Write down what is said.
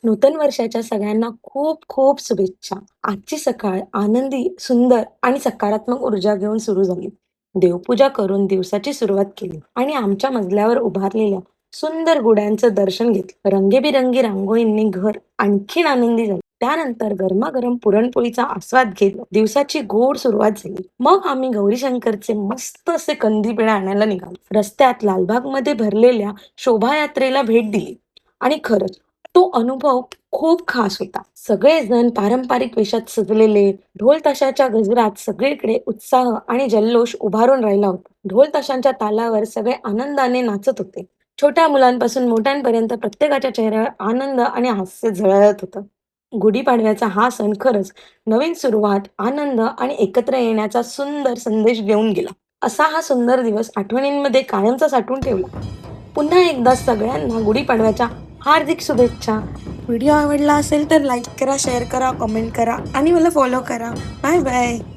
नूतन वर्षाच्या सगळ्यांना खूप खूप शुभेच्छा. आजची सकाळ आनंदी, सुंदर आणि सकारात्मक ऊर्जा घेऊन सुरू झाली. देवपूजा करून दिवसाची सुरुवात केली आणि आमच्या मजल्यावर उभारलेल्या सुंदर गुढ्यांचं दर्शन घेतलं. रंगीबेरंगी रांगोळींनी घर आणखीन आनंदी झालं. त्यानंतर गरमागरम पुरणपोळीचा आस्वाद घेत दिवसाची गोड सुरुवात झाली. मग आम्ही गौरी शंकरचे मस्त असे कंदी पेढे आणायला निघालो. रस्त्यात लालबागमध्ये भरलेल्या शोभायात्रेला भेट दिली आणि खरंच तो अनुभव खूप खास होता. सगळेजण पारंपरिक वेशात सजलेले, ढोल ताशाच्या गजरात सगळीकडे उत्साह आणि जल्लोष उभारून राहिला होता. ढोल ताशांच्या तालावर सगळे आनंदाने नाचत होते. छोट्या मुलांपासून मोठ्यांपर्यंत प्रत्येकाच्या चेहऱ्यावर आनंद आणि हास्य झळहळत होतं. गुढीपाडव्याचा हा सण खरंच नवीन सुरुवात, आनंद आणि एकत्र येण्याचा सुंदर संदेश देऊन गेला. असा हा सुंदर दिवस आठवणींमध्ये कायमचा साठवून ठेवला. पुन्हा एकदा सगळ्यांना गुढीपाडव्याच्या हार्दिक शुभेच्छा. व्हिडिओ आवडला असेल तर लाईक करा, शेअर करा, कमेंट करा आणि मला फॉलो करा. Bye bye.